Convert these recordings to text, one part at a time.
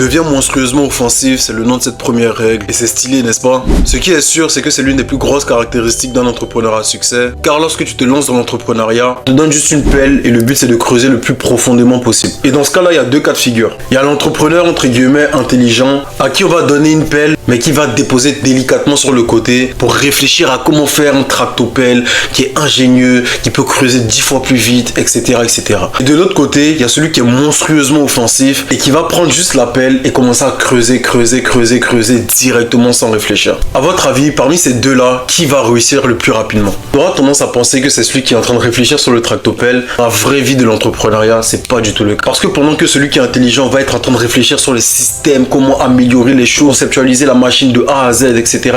Deviens monstrueusement offensif, c'est le nom de cette première règle. Et c'est stylé, n'est-ce pas? Ce qui est sûr, c'est que c'est l'une des plus grosses caractéristiques d'un entrepreneur à succès. Car lorsque tu te lances dans l'entrepreneuriat, tu te donnes juste une pelle et le but c'est de creuser le plus profondément possible. Et dans ce cas-là, il y a deux cas de figure. Il y a l'entrepreneur entre guillemets intelligent à qui on va donner une pelle mais qui va déposer délicatement sur le côté pour réfléchir à comment faire un tractopelle qui est ingénieux, qui peut creuser 10 fois plus vite, etc. etc. Et de l'autre côté, il y a celui qui est monstrueusement offensif et qui va prendre juste la pelle et commencer à creuser directement sans réfléchir. À votre avis, parmi ces deux-là, qui va réussir le plus rapidement? On aura tendance à penser que c'est celui qui est en train de réfléchir sur le tractopelle. Dans la vraie vie de l'entrepreneuriat, c'est pas du tout le cas. Parce que pendant que celui qui est intelligent va être en train de réfléchir sur les systèmes, comment améliorer les choses, conceptualiser la machine de A à Z, etc.,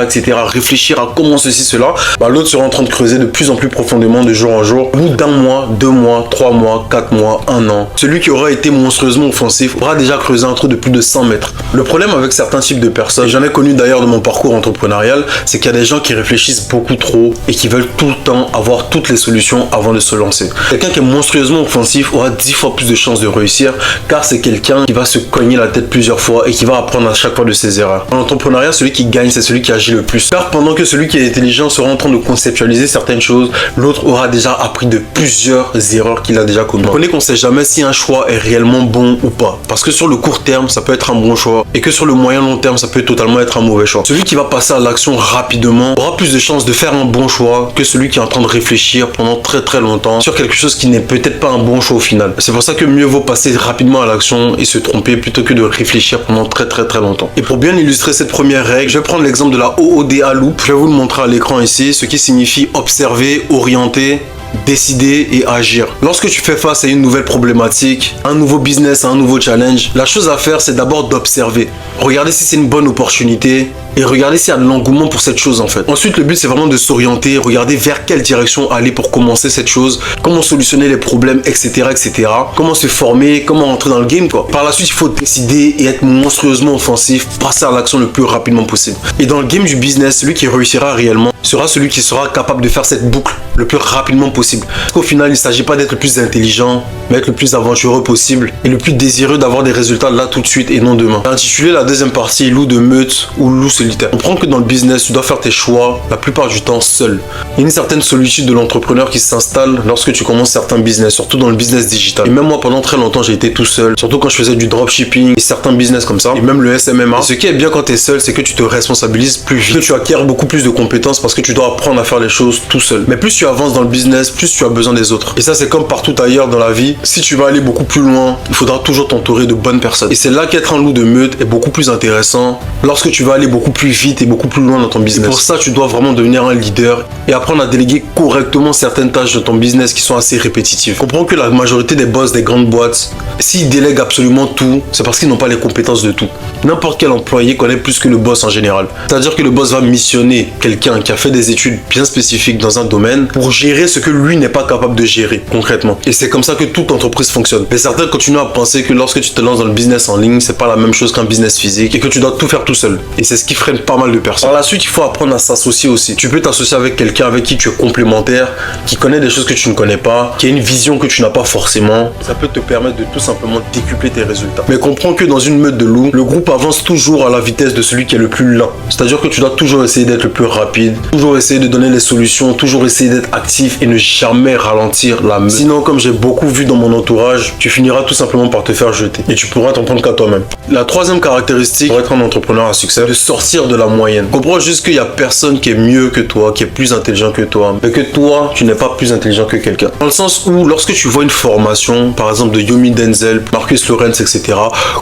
réfléchir à comment ceci, cela, l'autre sera en train de creuser de plus en plus profondément de jour en jour. Au bout d'un mois, 2 mois, 3 mois, 4 mois, 1 an, celui qui aura été monstrueusement offensif aura déjà creusé un trou de plus de 100 mètres. Le problème avec certains types de personnes, j'en ai connu d'ailleurs de mon parcours entrepreneurial, c'est qu'il y a des gens qui réfléchissent beaucoup trop et qui veulent tout le temps avoir toutes les solutions avant de se lancer. Quelqu'un qui est monstrueusement offensif aura 10 fois plus de chances de réussir car c'est quelqu'un qui va se cogner la tête plusieurs fois et qui va apprendre à chaque fois de ses erreurs. En entrepreneuriat, celui qui gagne, c'est celui qui agit le plus. Car pendant que celui qui est intelligent sera en train de conceptualiser certaines choses, l'autre aura déjà appris de plusieurs erreurs qu'il a déjà commises. Comprenez qu'on ne sait jamais si un choix est réellement bon ou pas. Parce que sur le court terme, ça peut être un bon choix et que sur le moyen long terme, ça peut totalement être un mauvais choix. Celui qui va passer à l'action rapidement aura plus de chances de faire un bon choix que celui qui est en train de réfléchir pendant très longtemps sur quelque chose qui n'est peut-être pas un bon choix au final. C'est pour ça que mieux vaut passer rapidement à l'action et se tromper plutôt que de réfléchir pendant très longtemps. Et pour bien illustrer cette première règle, je vais prendre l'exemple de la OODA Loop. Je vais vous le montrer à l'écran ici, ce qui signifie observer, orienter, décider et agir. Lorsque tu fais face à une nouvelle problématique, un nouveau business, un nouveau challenge, la chose à faire c'est d'abord d'observer. Regardez si c'est une bonne opportunité et regardez s'il y a de l'engouement pour cette chose en fait. Ensuite, le but c'est vraiment de s'orienter, regarder vers quelle direction aller pour commencer cette chose, comment solutionner les problèmes, etc. Comment se former, comment rentrer dans le game quoi. Par la suite, il faut décider et être monstrueusement offensif, passer à l'action le plus rapidement possible. Et dans le game du business, celui qui réussira réellement sera celui qui sera capable de faire cette boucle le plus rapidement possible. Parce qu'au final, il ne s'agit pas d'être le plus intelligent, mais être le plus aventureux possible et le plus désireux d'avoir des résultats là tout de suite et non demain. J'ai intitulé la deuxième partie loup de meute ou loup solitaire. On comprend que dans le business, tu dois faire tes choix la plupart du temps seul. Il y a une certaine solitude de l'entrepreneur qui s'installe lorsque tu commences certains business, surtout dans le business digital. Et même moi, pendant très longtemps, j'ai été tout seul, surtout quand je faisais du dropshipping et certains business comme ça, et même le SMMA. Et ce qui est bien quand tu es seul, c'est que tu te responsabilises plus vite, que tu acquiers beaucoup plus de compétences parce que tu dois apprendre à faire les choses tout seul. Mais plus tu avances dans le business, plus tu as besoin des autres. Et ça, c'est comme partout ailleurs dans la vie. Si tu vas aller beaucoup plus loin, il faudra toujours t'entourer de bonnes personnes. Et c'est là qu'être un loup de meute est beaucoup plus intéressant lorsque tu vas aller beaucoup plus vite et beaucoup plus loin dans ton business. Et pour ça, tu dois vraiment devenir un leader et apprendre à déléguer correctement certaines tâches de ton business qui sont assez répétitives. Comprends que la majorité des boss des grandes boîtes, s'ils délèguent absolument tout, c'est parce qu'ils n'ont pas les compétences de tout. N'importe quel employé connaît plus que le boss en général. C'est-à-dire que le boss va missionner quelqu'un qui a fait des études bien spécifiques dans un domaine pour gérer ce que lui n'est pas capable de gérer concrètement. Et c'est comme ça que toute entreprise fonctionne. Mais certains continuent à penser que lorsque tu te lances dans le business en ligne, c'est pas la même chose qu'un business physique et que tu dois tout faire tout seul. Et c'est ce qui freine pas mal de personnes. Par la suite, il faut apprendre à s'associer aussi. Tu peux t'associer avec quelqu'un avec qui tu es complémentaire, qui connaît des choses que tu ne connais pas, qui a une vision que tu n'as pas forcément. Ça peut te permettre de tout simplement décupler tes résultats. Mais comprends que dans une meute de loups, le groupe avance toujours à la vitesse de celui qui est le plus lent. C'est-à-dire que tu dois toujours essayer d'être le plus rapide, toujours essayer de donner les solutions, toujours essayer d'être actif et ne jamais ralentir la meute. Sinon, comme j'ai beaucoup vu dans mon entourage, tu finiras tout simplement par te faire jeter et tu pourras t'en prendre qu'à toi-même. La troisième caractéristique pour être un entrepreneur à succès, de sortir de la moyenne. Comprends juste qu'il n'y a personne qui est mieux que toi, qui est plus intelligent que toi, mais que toi, tu n'es pas plus intelligent que quelqu'un. Dans le sens où, lorsque tu vois une formation, par exemple de Yomi Denzel, Marcus Lawrence, etc.,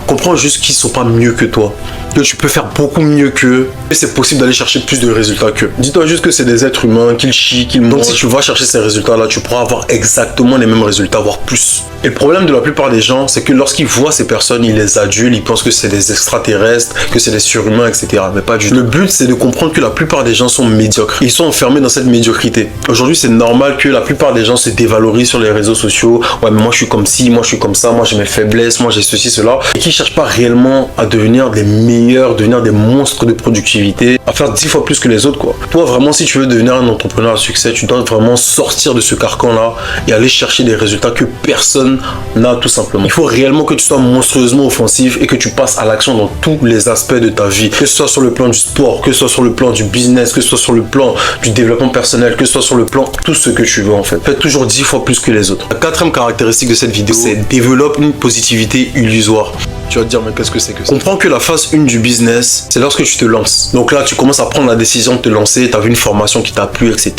comprends juste qu'ils ne sont pas mieux que toi, que tu peux faire beaucoup mieux qu'eux, et c'est possible d'aller chercher plus de résultats qu'eux. Dis-toi juste que c'est des êtres humains, qu'ils chient, qu'ils mangent. Donc si tu vas chercher ces résultats-là, tu pourras avoir exactement les mêmes résultats, voire plus. Et le problème de la plupart des gens, c'est que lorsqu'ils voient ces personnes, ils les adulent, ils pensent que c'est des extraterrestres, que c'est des surhumains, etc. Mais pas du tout. Le but, c'est de comprendre que la plupart des gens sont médiocres. Ils sont enfermés dans cette médiocrité. Aujourd'hui, c'est normal que la plupart des gens se dévalorisent sur les réseaux sociaux. Ouais, mais moi, je suis comme ci, moi, je suis comme ça, moi, j'ai mes faiblesses, moi, j'ai ceci, cela. Et qui ne cherchent pas réellement à devenir des meilleurs, devenir des monstres de productivité, à faire 10 fois plus que les autres, quoi. Toi, vraiment, si tu veux devenir un entrepreneur à succès, tu dois vraiment sortir de ce carcan-là et aller chercher des résultats que personne personne n'a tout simplement. Il faut réellement que tu sois monstrueusement offensif et que tu passes à l'action dans tous les aspects de ta vie. Que ce soit sur le plan du sport, que ce soit sur le plan du business, que ce soit sur le plan du développement personnel, que ce soit sur le plan tout ce que tu veux en fait. Fais toujours 10 fois plus que les autres. La quatrième caractéristique de cette vidéo, c'est développe une positivité illusoire. Tu vas te dire, mais qu'est-ce que c'est que ça? Comprends que la phase 1 du business, c'est lorsque tu te lances. Donc là, tu commences à prendre la décision de te lancer, tu as vu une formation qui t'a plu, etc.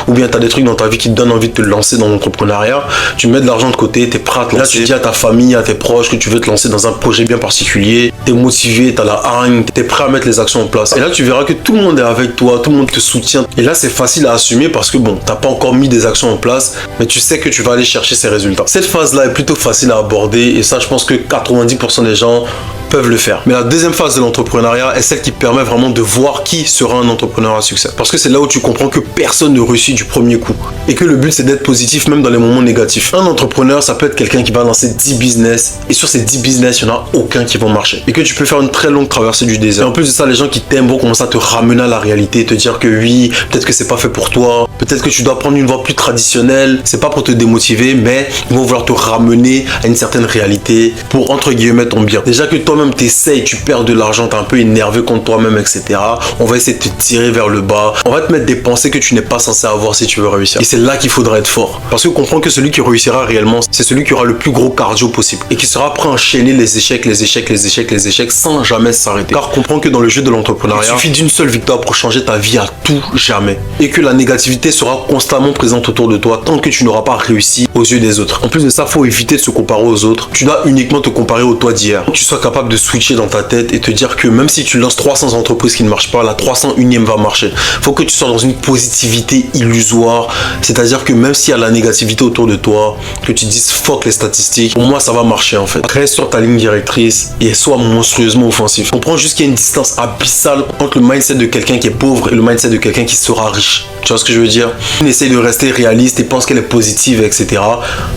Ou bien tu as des trucs dans ta vie qui te donnent envie de te lancer dans l'entrepreneuriat. Tu mets de l'argent de côté, tu es prêt à te lancer. Là, tu dis à ta famille, à tes proches que tu veux te lancer dans un projet bien particulier. Tu es motivé, tu as la hargne, tu es prêt à mettre les actions en place. Et là, tu verras que tout le monde est avec toi, tout le monde te soutient. Et là, c'est facile à assumer parce que bon, tu n'as pas encore mis des actions en place, mais tu sais que tu vas aller chercher ces résultats. Cette phase-là est plutôt facile à aborder et ça, je pense que 90% des gens peuvent le faire. Mais la deuxième phase de l'entrepreneuriat est celle qui permet vraiment de voir qui sera un entrepreneur à succès. Parce que c'est là où tu comprends que personne ne réussit du premier coup. Et que le but, c'est d'être positif même dans les moments négatifs. Un entrepreneur, ça peut être quelqu'un qui va lancer 10 business. Et sur ces 10 business, il n'y en a aucun qui va marcher. Et que tu peux faire une très longue traversée du désert. Et en plus de ça, les gens qui t'aiment vont commencer à te ramener à la réalité. Te dire que oui, peut-être que c'est pas fait pour toi. Peut-être que tu dois prendre une voie plus traditionnelle. C'est pas pour te démotiver, mais ils vont vouloir te ramener à une certaine réalité pour, entre guillemets, ton bien. Déjà que toi-même t'essayes, tu perds de l'argent, t'es un peu énervé contre toi-même, etc. On va essayer de te tirer vers le bas. On va te mettre des pensées que tu n'es pas censé avoir si tu veux réussir. Et c'est là qu'il faudra être fort. Parce que comprends que celui qui réussira réellement, c'est celui qui aura le plus gros cardio possible. Et qui sera prêt à enchaîner les échecs, les échecs, les échecs, les échecs sans jamais s'arrêter. Car comprends que dans le jeu de l'entrepreneuriat, il suffit d'une seule victoire pour changer ta vie à tout jamais. Et que la négativité sera constamment présente autour de toi tant que tu n'auras pas réussi aux yeux des autres. En plus de ça, faut éviter de se comparer aux autres. Tu dois uniquement te comparer au toi d'hier. Tu sois capable de switcher dans ta tête et te dire que même si tu lances 300 entreprises qui ne marchent pas, la 301e va marcher. Faut que tu sois dans une positivité illusoire. C'est-à-dire que même s'il y a la négativité autour de toi, que tu dises fuck les statistiques, pour moi ça va marcher en fait. Reste sur ta ligne directrice et sois monstrueusement offensif. Comprends juste qu'il y a une distance abyssale entre le mindset de quelqu'un qui est pauvre et le mindset de quelqu'un qui sera riche. Tu vois ce que je veux dire? On essaye de rester réaliste et pense qu'elle est positive, etc.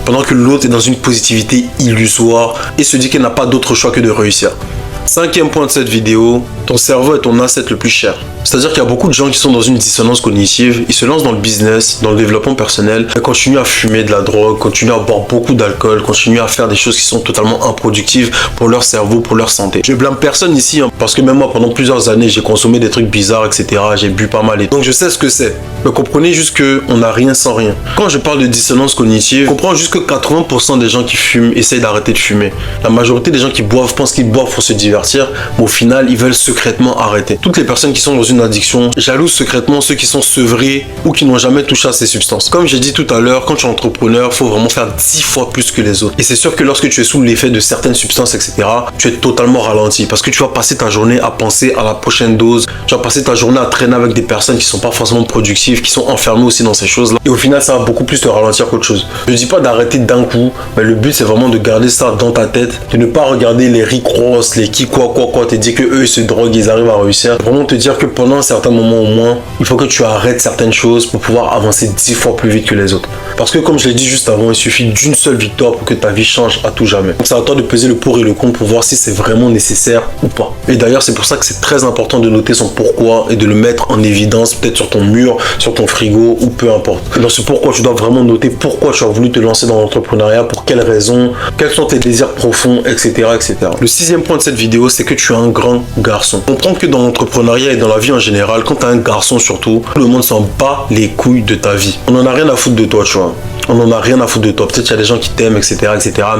Pendant que l'autre est dans une positivité illusoire et se dit qu'elle n'a pas d'autre choix que de réussir. Cinquième point de cette vidéo, ton cerveau est ton asset le plus cher. C'est-à-dire qu'il y a beaucoup de gens qui sont dans une dissonance cognitive, ils se lancent dans le business, dans le développement personnel, mais continuent à fumer de la drogue, continuent à boire beaucoup d'alcool, continuent à faire des choses qui sont totalement improductives pour leur cerveau, pour leur santé. Je blâme personne ici, parce que même moi, pendant plusieurs années, j'ai consommé des trucs bizarres, etc. J'ai bu pas mal et donc je sais ce que c'est. Mais comprenez juste qu'on n'a rien sans rien. Quand je parle de dissonance cognitive, comprends juste que 80% des gens qui fument essayent d'arrêter de fumer. La majorité des gens qui boivent pensent qu'ils boivent pour se divertir, mais au final, ils veulent secrètement arrêter. Toutes les personnes qui sont dans une addiction jalousent secrètement ceux qui sont sevrés ou qui n'ont jamais touché à ces substances. Comme j'ai dit tout à l'heure, quand tu es entrepreneur, il faut vraiment faire 10 fois plus que les autres. Et c'est sûr que lorsque tu es sous l'effet de certaines substances, etc., tu es totalement ralenti parce que tu vas passer ta journée à penser à la prochaine dose. Tu vas passer ta journée à traîner avec des personnes qui sont pas forcément productives, qui sont enfermées aussi dans ces choses-là. Et au final, ça va beaucoup plus te ralentir qu'autre chose. Je dis pas d'arrêter d'un coup, mais le but c'est vraiment de garder ça dans ta tête, de ne pas regarder les Rick Ross, les qui quoi, te dire que eux ils se droguent, ils arrivent à réussir. Vraiment te dire que pendant un certain moment au moins, il faut que tu arrêtes certaines choses pour pouvoir avancer 10 fois plus vite que les autres. Parce que comme je l'ai dit juste avant, il suffit d'une seule victoire pour que ta vie change à tout jamais. Donc c'est à toi de peser le pour et le contre pour voir si c'est vraiment nécessaire ou pas. Et d'ailleurs c'est pour ça que c'est très important de noter son pourquoi et de le mettre en évidence, peut-être sur ton mur, sur ton frigo ou peu importe. Et dans ce pourquoi, tu dois vraiment noter pourquoi tu as voulu te lancer dans l'entrepreneuriat, pour quelles raisons, quels sont tes désirs profonds, etc., etc. Le sixième point de cette vidéo, c'est que tu es un grand garçon. Comprends que dans l'entrepreneuriat et dans la vie en général, quand tu es un garçon surtout, le monde s'en bat les couilles de ta vie. On en a rien à foutre de toi, tu vois. On en a rien à foutre de toi. Peut-être qu'il y a des gens qui t'aiment, etc.,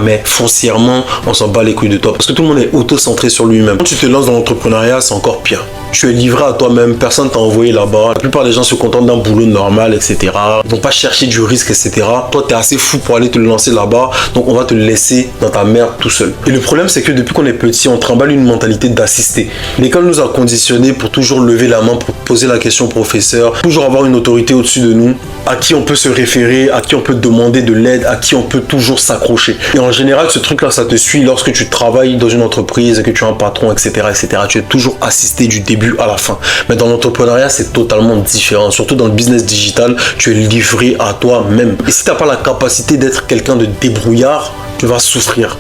mais foncièrement, on s'en bat les couilles de toi parce que tout le monde est auto-centré sur lui-même. Quand tu te lances dans l'entrepreneuriat, c'est encore pire. Tu es livré à toi-même, personne t'a envoyé là-bas. La plupart des gens se contentent d'un boulot normal, etc. Ils vont pas chercher du risque, etc. Toi, t'es assez fou pour aller te lancer là-bas, donc on va te laisser dans ta merde tout seul. Et le problème, c'est que depuis qu'on est petit, on trimballe une mentalité d'assister. L'école nous a conditionnés pour toujours lever la main, pour poser la question au professeur, toujours avoir une autorité au-dessus de nous, à qui on peut se référer, à qui on peut demander de l'aide, à qui on peut toujours s'accrocher. Et en général, ce truc-là, ça te suit lorsque tu travailles dans une entreprise et que tu as un patron, etc., etc. Tu es toujours assisté du début à la fin. Mais dans l'entrepreneuriat, c'est totalement différent. Surtout dans le business digital, tu es livré à toi-même. Et si tu n'as pas la capacité d'être quelqu'un de débrouillard, tu vas souffrir.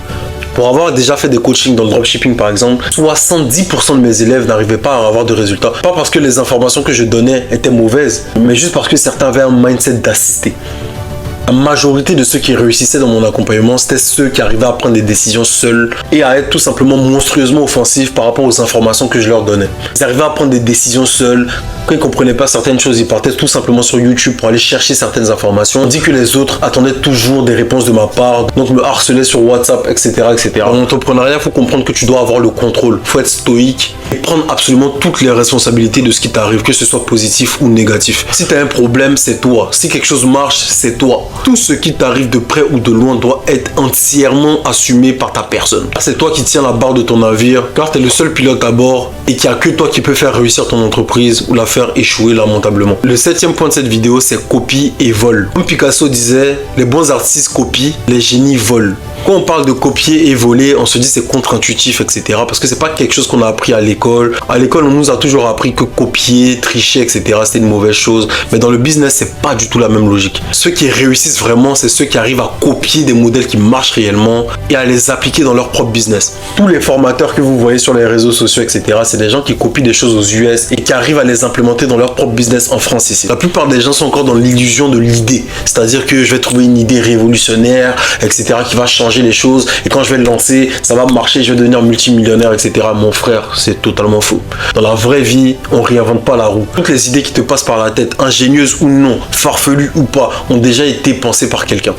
Pour avoir déjà fait des coachings dans le dropshipping par exemple, 70% de mes élèves n'arrivaient pas à avoir de résultats. Pas parce que les informations que je donnais étaient mauvaises, mais juste parce que certains avaient un mindset d'assister. La majorité de ceux qui réussissaient dans mon accompagnement, c'était ceux qui arrivaient à prendre des décisions seuls et à être tout simplement monstrueusement offensifs par rapport aux informations que je leur donnais. Ils arrivaient à prendre des décisions seuls. Quand ils ne comprenaient pas certaines choses, ils partaient tout simplement sur YouTube pour aller chercher certaines informations. On dit que les autres attendaient toujours des réponses de ma part, donc me harcelaient sur WhatsApp, etc. etc. En entrepreneuriat, il faut comprendre que tu dois avoir le contrôle. Il faut être stoïque et prendre absolument toutes les responsabilités de ce qui t'arrive, que ce soit positif ou négatif. Si tu as un problème, c'est toi. Si quelque chose marche, c'est toi. Tout ce qui t'arrive de près ou de loin doit être entièrement assumé par ta personne. C'est toi qui tiens la barre de ton navire, car tu es le seul pilote à bord et qu'il n'y a que toi qui peux faire réussir ton entreprise ou la faire échouer lamentablement. Le 7e point de cette vidéo, c'est copie et vol. Comme Picasso disait, les bons artistes copient, les génies volent. Quand on parle de copier et voler, on se dit c'est contre-intuitif, etc. Parce que c'est pas quelque chose qu'on a appris à l'école. À l'école, on nous a toujours appris que copier, tricher, etc. c'était une mauvaise chose. Mais dans le business, c'est pas du tout la même logique. Ceux qui réussissent vraiment, c'est ceux qui arrivent à copier des modèles qui marchent réellement et à les appliquer dans leur propre business. Tous les formateurs que vous voyez sur les réseaux sociaux, etc., c'est des gens qui copient des choses aux US et qui arrivent à les implémenter dans leur propre business en France ici. La plupart des gens sont encore dans l'illusion de l'idée. C'est-à-dire que je vais trouver une idée révolutionnaire, etc., qui va changer les choses et quand je vais le lancer, ça va marcher, je vais devenir multimillionnaire, etc. Mon frère, c'est totalement faux. Dans la vraie vie, on réinvente pas la roue. Toutes les idées qui te passent par la tête, ingénieuses ou non, farfelues ou pas, ont déjà été pensées par quelqu'un.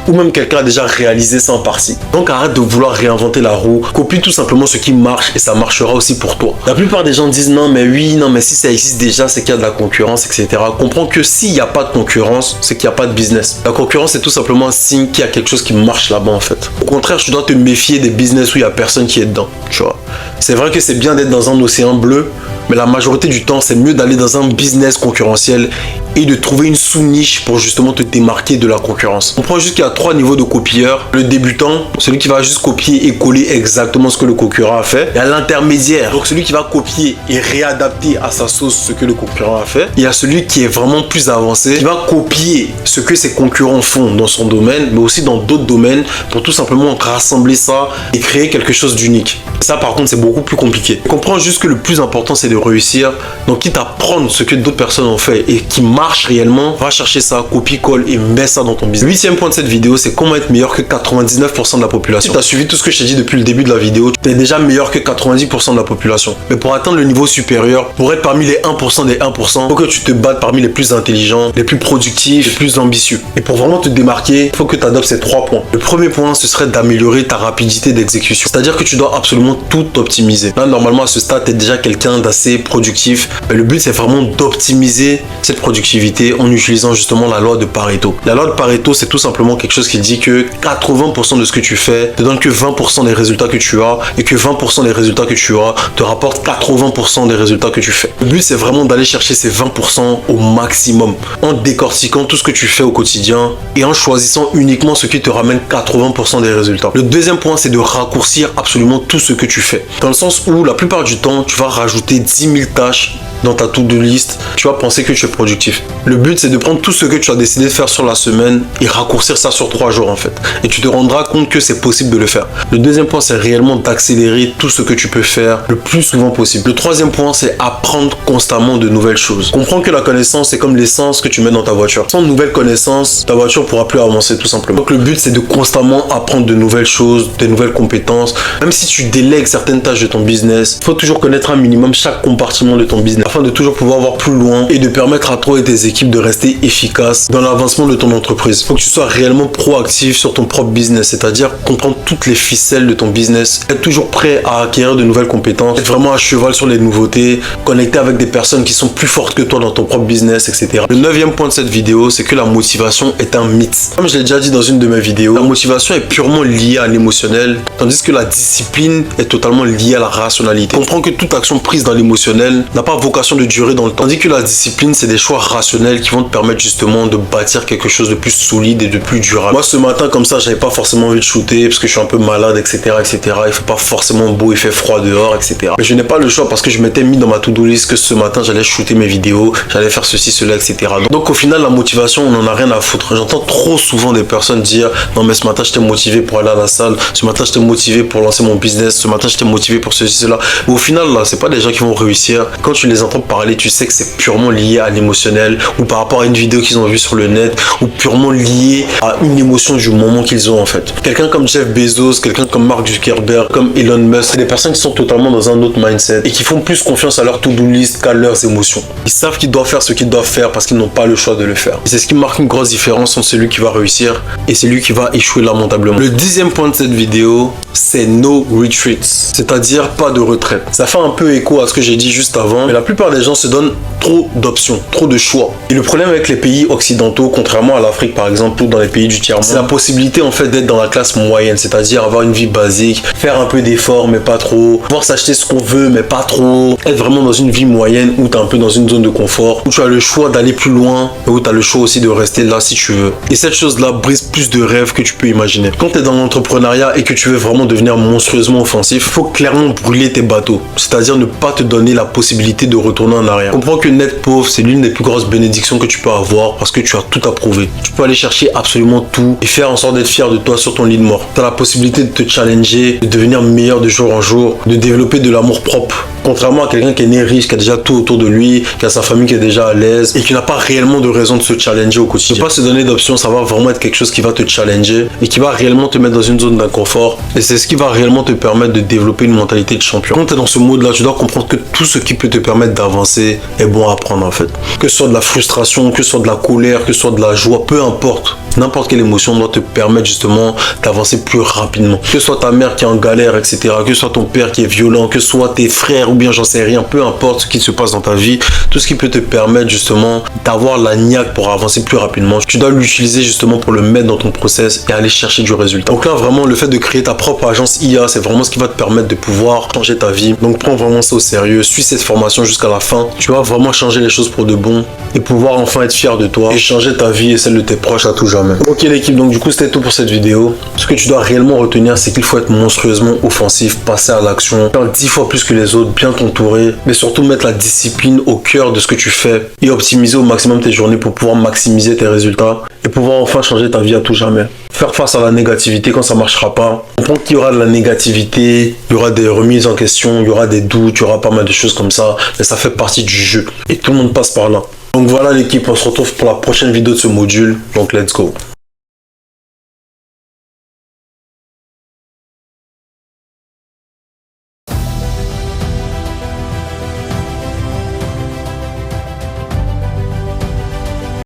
Ou même quelqu'un a déjà réalisé ça en partie. Donc arrête de vouloir réinventer la roue, copie tout simplement ce qui marche et ça marchera aussi pour toi. La plupart des gens disent non mais oui, non mais si ça existe déjà, c'est qu'il y a de la concurrence, etc. Comprends que s'il n'y a pas de concurrence, c'est qu'il n'y a pas de business. La concurrence c'est tout simplement un signe qu'il y a quelque chose qui marche là-bas en fait. Au contraire, tu dois te méfier des business où il n'y a personne qui est dedans, tu vois. C'est vrai que c'est bien d'être dans un océan bleu, mais la majorité du temps, c'est mieux d'aller dans un business concurrentiel et de trouver une sous-niche pour justement te démarquer de la concurrence. On prend juste qu'il y a 3 niveaux de copieurs. Le débutant, celui qui va juste copier et coller exactement ce que le concurrent a fait. Il y a l'intermédiaire, donc celui qui va copier et réadapter à sa sauce ce que le concurrent a fait. Il y a celui qui est vraiment plus avancé, qui va copier ce que ses concurrents font dans son domaine, mais aussi dans d'autres domaines pour tout simplement rassembler ça et créer quelque chose d'unique. Ça par contre, c'est beaucoup plus compliqué. Comprends juste que le plus important, c'est de réussir. Donc quitte à prendre ce que d'autres personnes ont fait et qui marche réellement, va chercher ça, copie-colle et mets ça dans ton business. Le 8e point de cette vidéo, c'est comment être meilleur que 99% de la population. Si tu as suivi tout ce que je t'ai dit depuis le début de la vidéo, tu es déjà meilleur que 90% de la population. Mais pour atteindre le niveau supérieur, pour être parmi les 1% des 1%, il faut que tu te battes parmi les plus intelligents, les plus productifs, les plus ambitieux. Et pour vraiment te démarquer, il faut que tu adoptes ces 3 points. Le premier point, ce serait d'améliorer ta rapidité d'exécution. C'est-à-dire que tu dois absolument tout optimiser. Là, normalement, à ce stade, tu es déjà quelqu'un d'assez productif. Mais le but, c'est vraiment d'optimiser cette productivité en utilisant justement la loi de Pareto. La loi de Pareto, c'est tout simplement quelque chose qui dit que 80% de ce que tu fais te donne que 20% des résultats que tu as et que 20% des résultats que tu as te rapportent 80% des résultats que tu fais. Le but, c'est vraiment d'aller chercher ces 20% au maximum en décortiquant tout ce que tu fais au quotidien et en choisissant uniquement ce qui te ramène 80% des résultats. Le deuxième point, c'est de raccourcir absolument tout ce que tu fais. Dans le sens où la plupart du temps, tu vas rajouter 10 000 tâches dans ta to-do list, tu vas penser que tu es productif. Le but, c'est de prendre tout ce que tu as décidé de faire sur la semaine et raccourcir ça sur 3 jours en fait. Et tu te rendras compte que c'est possible de le faire. Le deuxième point, c'est réellement d'accélérer tout ce que tu peux faire le plus souvent possible. Le troisième point, c'est apprendre constamment de nouvelles choses. Comprends que la connaissance, c'est comme l'essence que tu mets dans ta voiture. Sans nouvelles connaissances, ta voiture ne pourra plus avancer tout simplement. Donc le but, c'est de constamment apprendre de nouvelles choses, de nouvelles compétences. Même si tu délègues certaines tâches de ton business, il faut toujours connaître un minimum chaque compartiment de ton business afin de toujours pouvoir voir plus loin et de permettre à toi et tes équipes de rester efficaces dans l'avancement de ton entreprise. Il faut que tu sois réellement proactif sur ton propre business, c'est-à-dire comprendre toutes les ficelles de ton business, être toujours prêt à acquérir de nouvelles compétences, être vraiment à cheval sur les nouveautés, connecter avec des personnes qui sont plus fortes que toi dans ton propre business, etc. Le 9e point de cette vidéo, c'est que la motivation est un mythe. Comme je l'ai déjà dit dans une de mes vidéos, la motivation est purement liée à l'émotionnel, tandis que la discipline est totalement liée à la rationalité. Comprends que toute action prise dans l'émotionnel n'a pas vocation de durer dans le temps, tandis que la discipline, c'est des choix rationnels qui vont te permettre justement de bâtir quelque chose de plus solide et de plus durable. Moi, ce matin, comme ça, j'avais pas forcément envie de shooter parce que je suis un peu malade, etc., etc. Il fait pas forcément beau, il fait froid dehors, etc. Mais je n'ai pas le choix parce que je m'étais mis dans ma to-do list que ce matin, j'allais shooter mes vidéos, j'allais faire ceci, cela, etc. Donc, au final, la motivation, on en a rien à foutre. J'entends trop souvent des personnes dire non, mais ce matin, j'étais motivé pour aller à la salle, ce matin, j'étais motivé pour lancer mon business, ce matin, j'étais motivé pour ceci, cela. Mais au final, là, c'est pas des gens qui vont réussir quand tu les entendent parler, tu sais que c'est purement lié à l'émotionnel ou par rapport à une vidéo qu'ils ont vue sur le net ou purement lié à une émotion du moment qu'ils ont en fait. Quelqu'un comme Jeff Bezos, quelqu'un comme Mark Zuckerberg, comme Elon Musk, c'est des personnes qui sont totalement dans un autre mindset et qui font plus confiance à leur to-do list qu'à leurs émotions. Ils savent qu'ils doivent faire ce qu'ils doivent faire parce qu'ils n'ont pas le choix de le faire. Et c'est ce qui marque une grosse différence entre celui qui va réussir et celui qui va échouer lamentablement. Le 10e point de cette vidéo, c'est no retreats, c'est-à-dire pas de retraite. Ça fait un peu écho à ce que j'ai dit juste avant, mais la plupart des gens se donnent trop d'options, trop de choix. Et le problème avec les pays occidentaux, contrairement à l'Afrique par exemple ou dans les pays du tiers-monde, c'est la possibilité en fait d'être dans la classe moyenne, c'est-à-dire avoir une vie basique, faire un peu d'efforts mais pas trop, pouvoir s'acheter ce qu'on veut mais pas trop, être vraiment dans une vie moyenne où tu es un peu dans une zone de confort, où tu as le choix d'aller plus loin, et où tu as le choix aussi de rester là si tu veux. Et cette chose-là brise plus de rêves que tu peux imaginer. Quand tu es dans l'entrepreneuriat et que tu veux vraiment devenir monstrueusement offensif, il faut clairement brûler tes bateaux, c'est-à-dire ne pas te donner la possibilité de retourner en arrière. Comprends que n'être pauvre, c'est l'une des plus grosses bénédictions que tu peux avoir parce que tu as tout approuvé. Tu peux aller chercher absolument tout et faire en sorte d'être fier de toi sur ton lit de mort. Tu as la possibilité de te challenger, de devenir meilleur de jour en jour, de développer de l'amour propre. Contrairement à quelqu'un qui est né riche, qui a déjà tout autour de lui, qui a sa famille qui est déjà à l'aise et qui n'a pas réellement de raison de se challenger au quotidien. Ne pas se donner d'options, ça va vraiment être quelque chose qui va te challenger et qui va réellement te mettre dans une zone d'inconfort. Et c'est ce qui va réellement te permettre de développer une mentalité de champion. Quand tu es dans ce mode-là, tu dois comprendre que tout ce qui peut te permettre d'avancer est bon à prendre en fait. Que ce soit de la frustration, que ce soit de la colère, que ce soit de la joie, peu importe. N'importe quelle émotion doit te permettre justement d'avancer plus rapidement. Que ce soit ta mère qui est en galère, etc. Que ce soit ton père qui est violent, que ce soit tes frères ou bien j'en sais rien, peu importe ce qui se passe dans ta vie, tout ce qui peut te permettre justement d'avoir la niaque pour avancer plus rapidement, tu dois l'utiliser justement pour le mettre dans ton process et aller chercher du résultat. Donc là vraiment le fait de créer ta propre agence IA, c'est vraiment ce qui va te permettre de pouvoir changer ta vie. Donc prends vraiment ça au sérieux, suis cette formation jusqu'à la fin, tu vas vraiment changer les choses pour de bon et pouvoir enfin être fier de toi et changer ta vie et celle de tes proches à tout jamais. Ok l'équipe, donc du coup c'était tout pour cette vidéo. Ce que tu dois réellement retenir, c'est qu'il faut être monstrueusement offensif, passer à l'action, faire 10 fois plus que les autres, bien t'entourer, mais surtout mettre la discipline au cœur de ce que tu fais et optimiser au maximum tes journées pour pouvoir maximiser tes résultats et pouvoir enfin changer ta vie à tout jamais. Faire face à la négativité quand ça marchera pas. Comprendre qu'il y aura de la négativité, il y aura des remises en question, il y aura des doutes, il y aura pas mal de choses comme ça, mais ça fait partie du jeu et tout le monde passe par là. Donc voilà l'équipe, on se retrouve pour la prochaine vidéo de ce module, donc let's go.